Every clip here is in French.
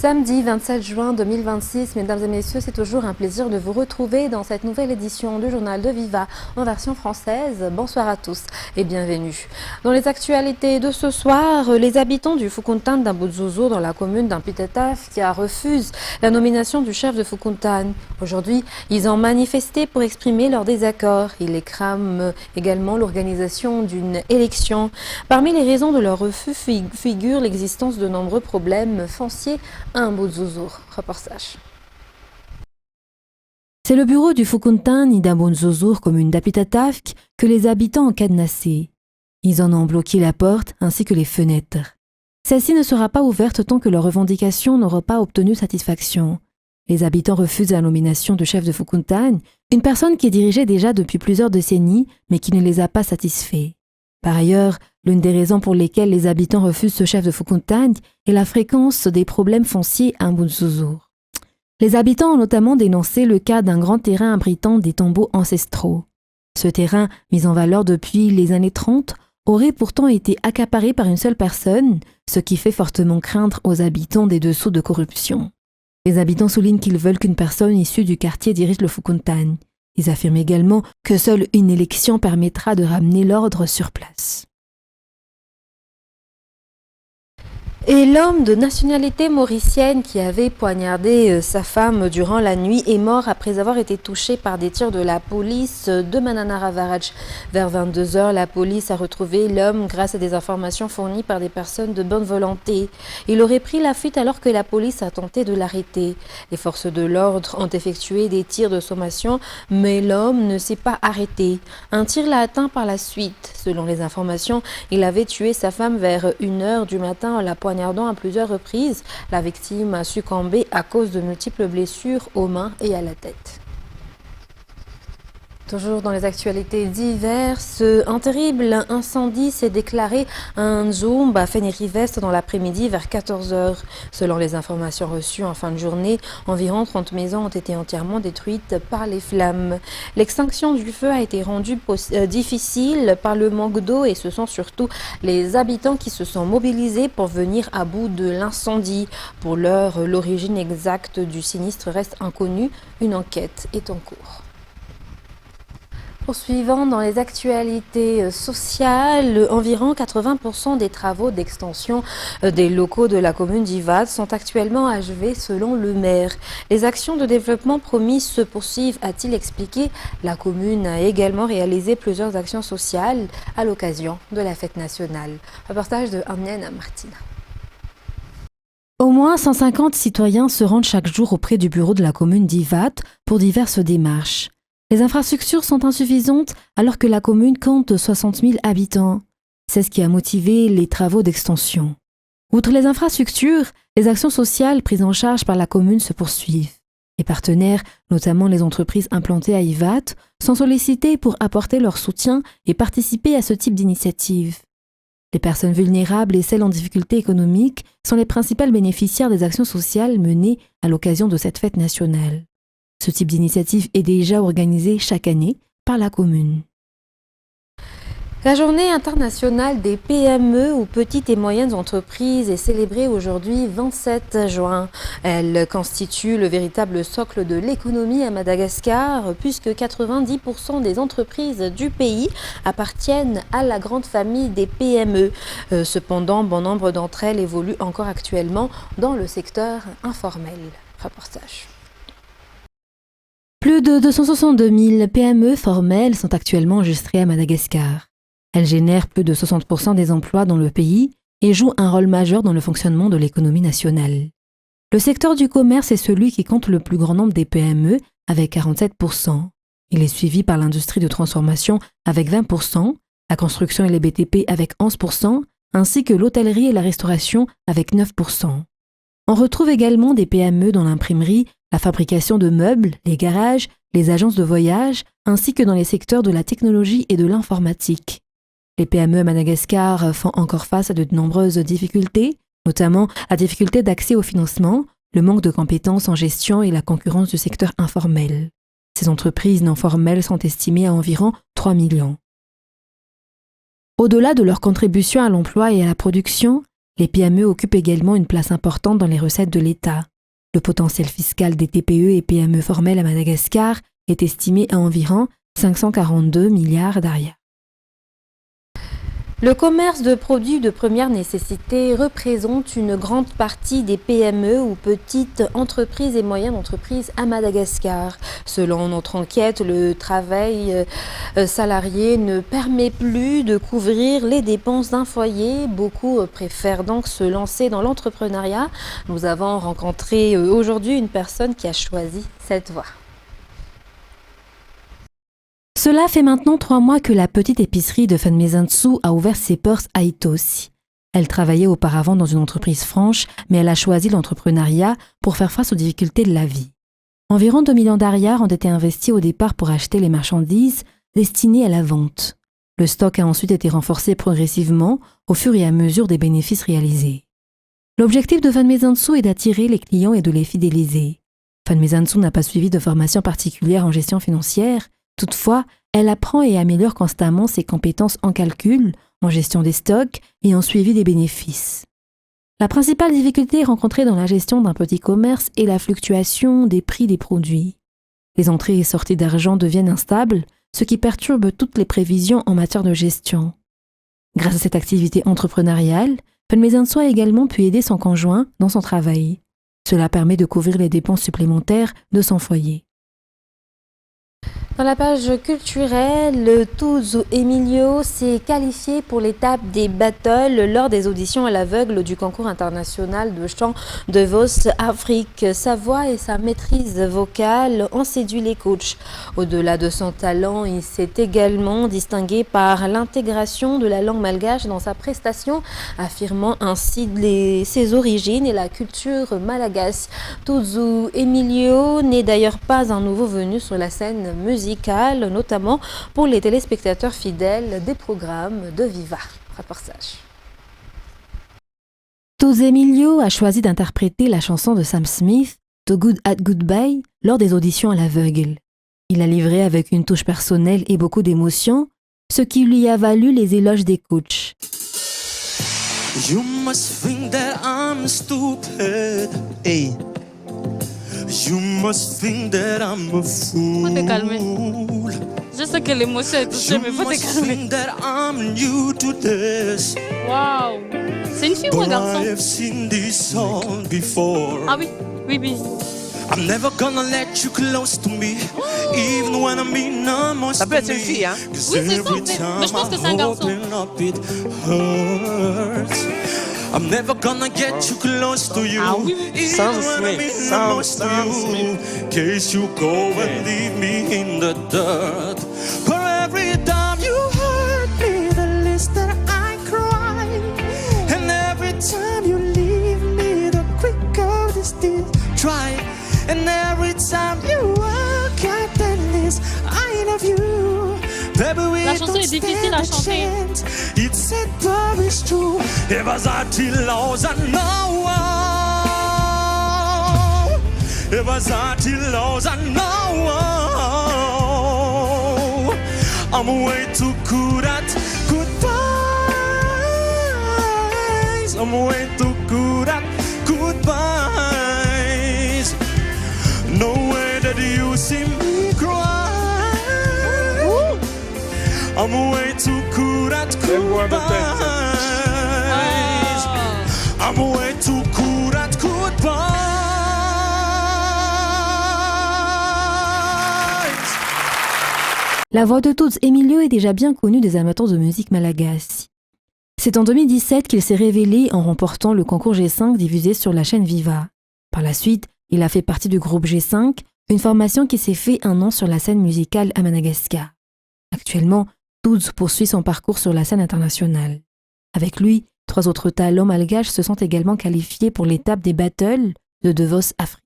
Samedi 27 juin 2026, mesdames et messieurs, c'est toujours un plaisir de vous retrouver dans cette nouvelle édition du journal de Viva en version française. Bonsoir à tous et bienvenue. Dans les actualités de ce soir, les habitants du Foukontane d'Ambouzozo dans la commune d'Ampitataf qui refusent la nomination du chef de Foukontane. Aujourd'hui, ils ont manifesté pour exprimer leur désaccord. Ils réclament également l'organisation d'une élection. Parmi les raisons de leur refus figure l'existence de nombreux problèmes fonciers à Ambouzozo. Reportage. C'est le bureau du Foukontane d'Ambouzozo, commune d'Ampitataf, que les habitants ont cadenassé. Ils en ont bloqué la porte ainsi que les fenêtres. Celle-ci ne sera pas ouverte tant que leurs revendications n'auront pas obtenu satisfaction. Les habitants refusent la nomination de chef de Foukontane, une personne qui dirigeait déjà depuis plusieurs décennies mais qui ne les a pas satisfaits. Par ailleurs, l'une des raisons pour lesquelles les habitants refusent ce chef de Foukontane est la fréquence des problèmes fonciers à Ambouzozo. Les habitants ont notamment dénoncé le cas d'un grand terrain abritant des tombeaux ancestraux. Ce terrain, mis en valeur depuis les années 30, aurait pourtant été accaparé par une seule personne, ce qui fait fortement craindre aux habitants des dessous de corruption. Les habitants soulignent qu'ils veulent qu'une personne issue du quartier dirige le Foukontane. Ils affirment également que seule une élection permettra de ramener l'ordre sur place. Et l'homme de nationalité mauricienne qui avait poignardé sa femme durant la nuit est mort après avoir été touché par des tirs de la police de Mananaravaraj. Vers 22h, la police a retrouvé l'homme grâce à des informations fournies par des personnes de bonne volonté. Il aurait pris la fuite alors que la police a tenté de l'arrêter. Les forces de l'ordre ont effectué des tirs de sommation, mais l'homme ne s'est pas arrêté. Un tir l'a atteint par la suite. Selon les informations, il avait tué sa femme vers 1h du matin en la poignardant à plusieurs reprises. La victime a succombé à cause de multiples blessures aux mains et à la tête. Toujours dans les actualités diverses, un terrible incendie s'est déclaré à Nzoum, à Fénérivest, dans l'après-midi vers 14h. Selon les informations reçues en fin de journée, environ 30 maisons ont été entièrement détruites par les flammes. L'extinction du feu a été rendue difficile par le manque d'eau et ce sont surtout les habitants qui se sont mobilisés pour venir à bout de l'incendie. Pour l'heure, l'origine exacte du sinistre reste inconnue. Une enquête est en cours. Poursuivant dans les actualités sociales, environ 80% des travaux d'extension des locaux de la commune d'Ivat sont actuellement achevés selon le maire. Les actions de développement promises se poursuivent, a-t-il expliqué. La commune a également réalisé plusieurs actions sociales à l'occasion de la fête nationale. Reportage de Amnienne Martina. Au moins 150 citoyens se rendent chaque jour auprès du bureau de la commune d'Ivat pour diverses démarches. Les infrastructures sont insuffisantes alors que la commune compte 60 000 habitants. C'est ce qui a motivé les travaux d'extension. Outre les infrastructures, les actions sociales prises en charge par la commune se poursuivent. Les partenaires, notamment les entreprises implantées à Ivat, sont sollicités pour apporter leur soutien et participer à ce type d'initiative. Les personnes vulnérables et celles en difficulté économique sont les principales bénéficiaires des actions sociales menées à l'occasion de cette fête nationale. Ce type d'initiative est déjà organisé chaque année par la commune. La journée internationale des PME ou petites et moyennes entreprises est célébrée aujourd'hui 27 juin. Elle constitue le véritable socle de l'économie à Madagascar puisque 90% des entreprises du pays appartiennent à la grande famille des PME. Cependant, bon nombre d'entre elles évoluent encore actuellement dans le secteur informel. Reportage. Plus de 262 000 PME formelles sont actuellement enregistrées à Madagascar. Elles génèrent plus de 60% des emplois dans le pays et jouent un rôle majeur dans le fonctionnement de l'économie nationale. Le secteur du commerce est celui qui compte le plus grand nombre des PME avec 47%. Il est suivi par l'industrie de transformation avec 20%, la construction et les BTP avec 11%, ainsi que l'hôtellerie et la restauration avec 9%. On retrouve également des PME dans l'imprimerie, la fabrication de meubles, les garages, les agences de voyage, ainsi que dans les secteurs de la technologie et de l'informatique. Les PME à Madagascar font encore face à de nombreuses difficultés, notamment la difficulté d'accès au financement, le manque de compétences en gestion et la concurrence du secteur informel. Ces entreprises non formelles sont estimées à environ 3 millions. Au-delà de leur contribution à l'emploi et à la production, Les PME occupent également une place importante dans les recettes de l'État. Le potentiel fiscal des TPE et PME formelles à Madagascar est estimé à environ 542 milliards d'arias. Le commerce de produits de première nécessité représente une grande partie des PME ou petites entreprises et moyennes entreprises à Madagascar. Selon notre enquête, le travail salarié ne permet plus de couvrir les dépenses d'un foyer. Beaucoup préfèrent donc se lancer dans l'entrepreneuriat. Nous avons rencontré aujourd'hui une personne qui a choisi cette voie. Cela fait maintenant 3 mois que la petite épicerie de Fanmezantsu a ouvert ses portes à Itosi. Elle travaillait auparavant dans une entreprise franche, mais elle a choisi l'entrepreneuriat pour faire face aux difficultés de la vie. Environ 2 millions d'arias ont été investis au départ pour acheter les marchandises destinées à la vente. Le stock a ensuite été renforcé progressivement au fur et à mesure des bénéfices réalisés. L'objectif de Fanmezantsu est d'attirer les clients et de les fidéliser. Fanmezantsu n'a pas suivi de formation particulière en gestion financière. Toutefois, elle apprend et améliore constamment ses compétences en calcul, en gestion des stocks et en suivi des bénéfices. La principale difficulté rencontrée dans la gestion d'un petit commerce est la fluctuation des prix des produits. Les entrées et sorties d'argent deviennent instables, ce qui perturbe toutes les prévisions en matière de gestion. Grâce à cette activité entrepreneuriale, Fanmezantsu a également pu aider son conjoint dans son travail. Cela permet de couvrir les dépenses supplémentaires de son foyer. Dans la page culturelle, Tuzu Emilio s'est qualifié pour l'étape des battles lors des auditions à l'aveugle du concours international de chant de Voice Afrique. Sa voix et sa maîtrise vocale ont séduit les coachs. Au-delà de son talent, il s'est également distingué par l'intégration de la langue malgache dans sa prestation, affirmant ainsi ses origines et la culture malagasy. Tuzu Emilio n'est d'ailleurs pas un nouveau venu sur la scène musicale, notamment pour les téléspectateurs fidèles des programmes de Viva. Reportage. Tuzu Emilio a choisi d'interpréter la chanson de Sam Smith, The Good at Goodbye, lors des auditions à l'aveugle. Il a livré avec une touche personnelle et beaucoup d'émotion, ce qui lui a valu les éloges des coachs. You must think that I'm stupid. Hey. You must think that I'm a fool. Faut te calmer. Je sais que l'émotion est touchée, mais faut te calmer. Think that I'm new to this. Waouh. C'est une fille ou un But garçon? I've seen this song before. Ah oui, oui, oui. I'm never gonna let you close to me, even when I'm in almost. Ça peut être une fille, hein? Cause Oui, c'est ça, every mais je pense que c'est un time I garçon. open up, it hurts. I'm never gonna get you close to you. Ah oui. Even Sam when I'm Smith, in Sam almost to you. Smith. Case you go and leave me in the dirt. For every time you hurt me, the least that I cry. And every time you leave me, the quicker this tears dry. And every time you walk out, the least I love you. Baby, we La chanson don't est difficile à stand a chanter. chance. It's said, but it's true. It was until lows and no one. It was until lows and no one. I'm way too good at goodbyes. I'm way too good at goodbyes. No way that you see me cry. I'm way too good at goodbyes. I'm way too good at goodbyes. La voix de Tuzu Emilio est déjà bien connue des amateurs de musique malagasy. C'est en 2017 qu'il s'est révélé en remportant le concours G5 diffusé sur la chaîne Viva. Par la suite, il a fait partie du groupe G5, une formation qui s'est fait un an sur la scène musicale à Madagascar. Actuellement, Tuzu poursuit son parcours sur la scène internationale. Avec lui, 3 autres talents malgaches se sont également qualifiés pour l'étape des battles de The Voice Afrique.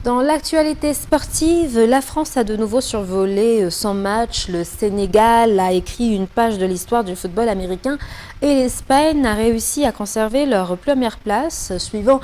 Dans l'actualité sportive, la France a de nouveau survolé son match. Le Sénégal a écrit une page de l'histoire du football américain et l'Espagne a réussi à conserver leur première place. Suivant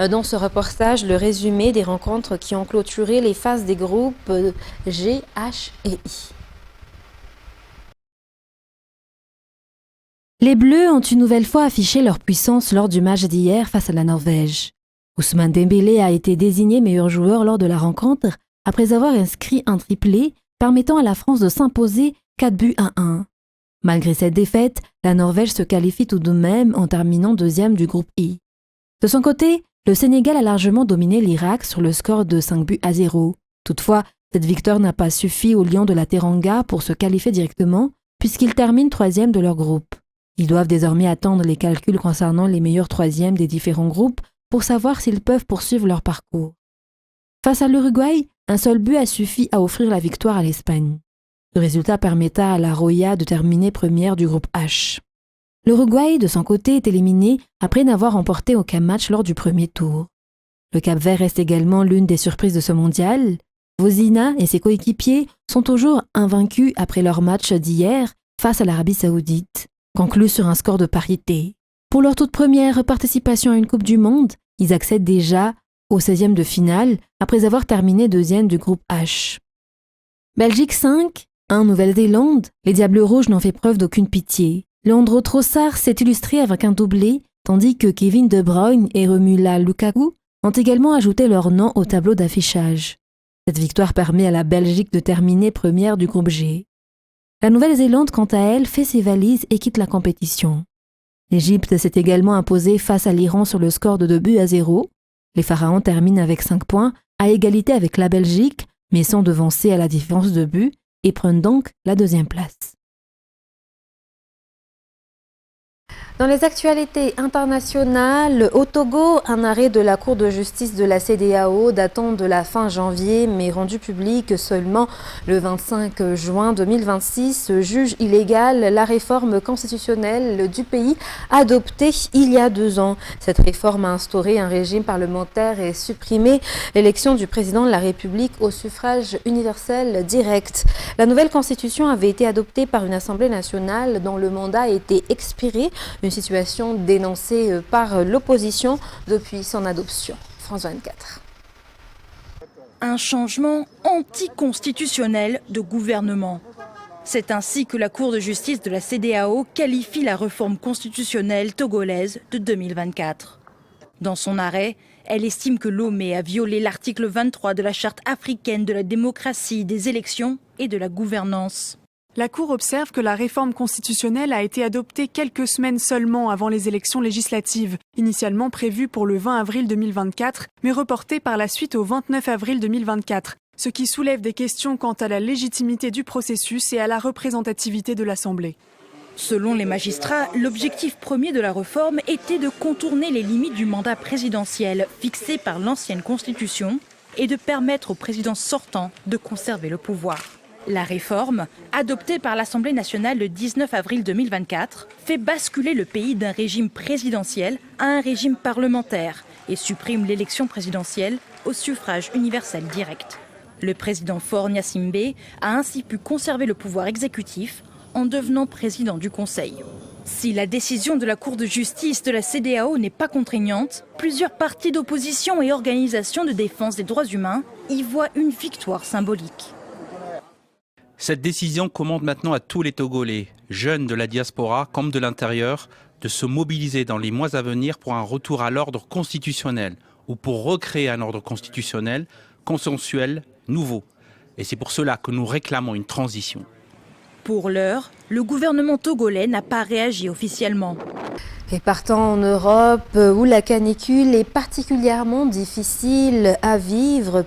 dans ce reportage le résumé des rencontres qui ont clôturé les phases des groupes G, H et I. Les Bleus ont une nouvelle fois affiché leur puissance lors du match d'hier face à la Norvège. Ousmane Dembélé a été désigné meilleur joueur lors de la rencontre après avoir inscrit un triplé permettant à la France de s'imposer 4-1. Malgré cette défaite, la Norvège se qualifie tout de même en terminant deuxième du groupe I. De son côté, le Sénégal a largement dominé l'Irak sur le score de 5-0. Toutefois, cette victoire n'a pas suffi aux Lions de la Teranga pour se qualifier directement puisqu'ils terminent troisième de leur groupe. Ils doivent désormais attendre les calculs concernant les meilleurs troisièmes des différents groupes pour savoir s'ils peuvent poursuivre leur parcours. Face à l'Uruguay, un seul but a suffi à offrir la victoire à l'Espagne. Ce résultat permettra à la Roya de terminer première du groupe H. L'Uruguay, de son côté, est éliminé après n'avoir remporté aucun match lors du premier tour. Le Cap-Vert reste également l'une des surprises de ce mondial. Vozina et ses coéquipiers sont toujours invaincus après leur match d'hier face à l'Arabie Saoudite, conclu sur un score de parité. Pour leur toute première participation à une Coupe du Monde, ils accèdent déjà au 16e de finale après avoir terminé deuxième du groupe H. Belgique 5-1 Nouvelle-Zélande, les Diables Rouges n'ont fait preuve d'aucune pitié. Leandro Trossard s'est illustré avec un doublé, tandis que Kevin De Bruyne et Romelu Lukaku ont également ajouté leur nom au tableau d'affichage. Cette victoire permet à la Belgique de terminer première du groupe G. La Nouvelle-Zélande, quant à elle, fait ses valises et quitte la compétition. L'Égypte s'est également imposée face à l'Iran sur le score de 2-0. Les Pharaons terminent avec 5 points, à égalité avec la Belgique, mais sont devancés à la différence de but et prennent donc la deuxième place. Dans les actualités internationales, au Togo, un arrêt de la Cour de justice de la CEDEAO datant de la fin janvier, mais rendu public seulement le 25 juin 2026, juge illégale la réforme constitutionnelle du pays adoptée il y a 2 ans. Cette réforme a instauré un régime parlementaire et supprimé l'élection du président de la République au suffrage universel direct. La nouvelle constitution avait été adoptée par une assemblée nationale dont le mandat était expiré. Une situation dénoncée par l'opposition depuis son adoption. France 24. Un changement anticonstitutionnel de gouvernement. C'est ainsi que la Cour de justice de la CEDEAO qualifie la réforme constitutionnelle togolaise de 2024. Dans son arrêt, elle estime que Lomé a violé l'article 23 de la Charte africaine de la démocratie, des élections et de la gouvernance. La Cour observe que la réforme constitutionnelle a été adoptée quelques semaines seulement avant les élections législatives, initialement prévues pour le 20 avril 2024, mais reportées par la suite au 29 avril 2024, ce qui soulève des questions quant à la légitimité du processus et à la représentativité de l'Assemblée. Selon les magistrats, l'objectif premier de la réforme était de contourner les limites du mandat présidentiel fixé par l'ancienne Constitution et de permettre au président sortant de conserver le pouvoir. La réforme, adoptée par l'Assemblée nationale le 19 avril 2024, fait basculer le pays d'un régime présidentiel à un régime parlementaire et supprime l'élection présidentielle au suffrage universel direct. Le président Faure Gnassingbé a ainsi pu conserver le pouvoir exécutif en devenant président du Conseil. Si la décision de la Cour de justice de la CEDEAO n'est pas contraignante, plusieurs partis d'opposition et organisations de défense des droits humains y voient une victoire symbolique. Cette décision commande maintenant à tous les Togolais, jeunes de la diaspora comme de l'intérieur, de se mobiliser dans les mois à venir pour un retour à l'ordre constitutionnel ou pour recréer un ordre constitutionnel consensuel, nouveau. Et c'est pour cela que nous réclamons une transition. Pour l'heure, le gouvernement togolais n'a pas réagi officiellement. Et partant en Europe, où la canicule est particulièrement difficile à vivre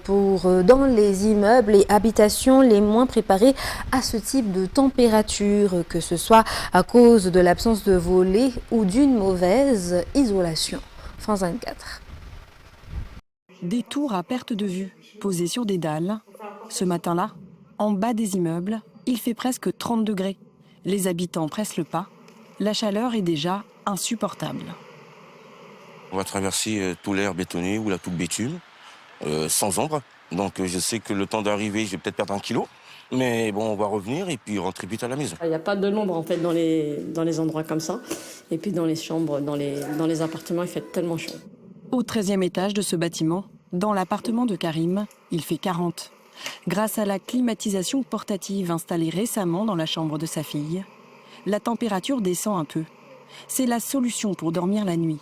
dans les immeubles et habitations les moins préparés à ce type de température, que ce soit à cause de l'absence de volets ou d'une mauvaise isolation. France 24. Des tours à perte de vue, posées sur des dalles. Ce matin-là, en bas des immeubles, il fait presque 30 degrés. Les habitants pressent le pas. La chaleur est déjà insupportable. On va traverser tout l'air bétonné ou la tout bitume, sans ombre. Donc je sais que le temps d'arriver, je vais peut-être perdre 1 kilo. Mais bon, on va revenir et puis rentrer vite à la maison. Il n'y a pas de l'ombre en fait dans les endroits comme ça. Et puis dans les chambres, dans les appartements, il fait tellement chaud. Au 13e étage de ce bâtiment, dans l'appartement de Karim, il fait 40. Grâce à la climatisation portative installée récemment dans la chambre de sa fille, la température descend un peu. C'est la solution pour dormir la nuit.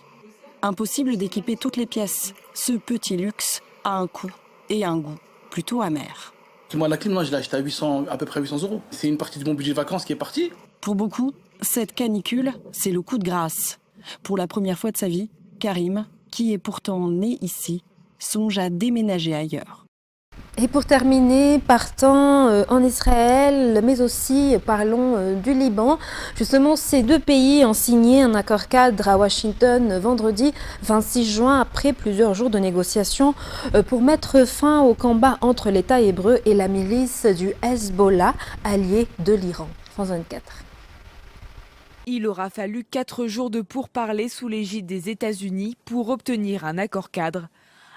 Impossible d'équiper toutes les pièces. Ce petit luxe a un coût et un goût plutôt amer. Moi, la clim, je l'ai acheté à peu près 800 €. C'est une partie de mon budget de vacances qui est partie. Pour beaucoup, cette canicule, c'est le coup de grâce. Pour la première fois de sa vie, Karim, qui est pourtant né ici, songe à déménager ailleurs. Et pour terminer, partons en Israël, mais aussi parlons du Liban. Justement, ces deux pays ont signé un accord cadre à Washington vendredi 26 juin, après plusieurs jours de négociations pour mettre fin au combat entre l'État hébreu et la milice du Hezbollah, allié de l'Iran. France 24. Il aura fallu 4 jours de pourparlers sous l'égide des États-Unis pour obtenir un accord cadre.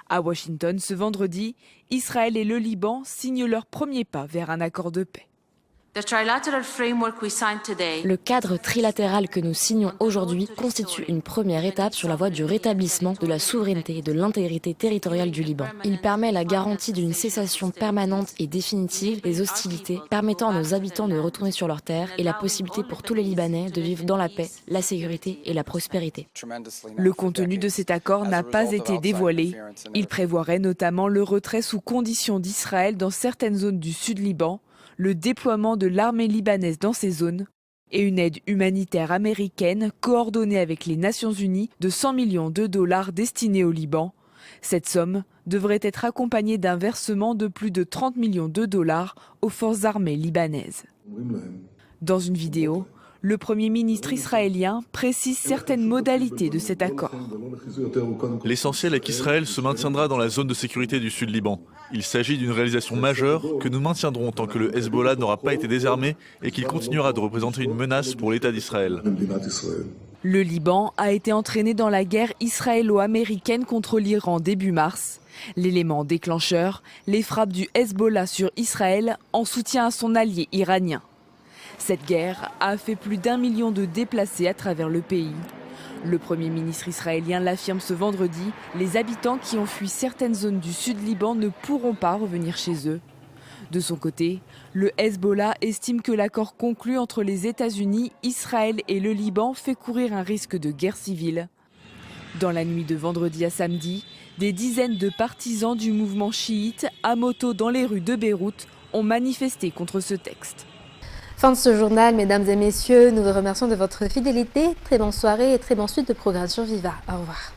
À Washington, ce vendredi, Israël et le Liban signent leur premier pas vers un accord de paix. Le cadre trilatéral que nous signons aujourd'hui constitue une première étape sur la voie du rétablissement de la souveraineté et de l'intégrité territoriale du Liban. Il permet la garantie d'une cessation permanente et définitive des hostilités, permettant à nos habitants de retourner sur leurs terres et la possibilité pour tous les Libanais de vivre dans la paix, la sécurité et la prospérité. Le contenu de cet accord n'a pas été dévoilé. Il prévoirait notamment le retrait sous condition d'Israël dans certaines zones du sud Liban, le déploiement de l'armée libanaise dans ces zones et une aide humanitaire américaine coordonnée avec les Nations Unies de 100 millions de dollars destinés au Liban. Cette somme devrait être accompagnée d'un versement de plus de 30 millions de dollars aux forces armées libanaises. Dans une vidéo, le Premier ministre israélien précise certaines modalités de cet accord. L'essentiel est qu'Israël se maintiendra dans la zone de sécurité du sud Liban. Il s'agit d'une réalisation majeure que nous maintiendrons tant que le Hezbollah n'aura pas été désarmé et qu'il continuera de représenter une menace pour l'État d'Israël. Le Liban a été entraîné dans la guerre israélo-américaine contre l'Iran début mars. L'élément déclencheur, les frappes du Hezbollah sur Israël en soutien à son allié iranien. Cette guerre a fait plus d'1 million de déplacés à travers le pays. Le Premier ministre israélien l'affirme ce vendredi, les habitants qui ont fui certaines zones du sud Liban ne pourront pas revenir chez eux. De son côté, le Hezbollah estime que l'accord conclu entre les États-Unis, Israël et le Liban fait courir un risque de guerre civile. Dans la nuit de vendredi à samedi, des dizaines de partisans du mouvement chiite à moto dans les rues de Beyrouth ont manifesté contre ce texte. Fin de ce journal, mesdames et messieurs, nous vous remercions de votre fidélité. Très bonne soirée et très bonne suite de programme sur Viva. Au revoir.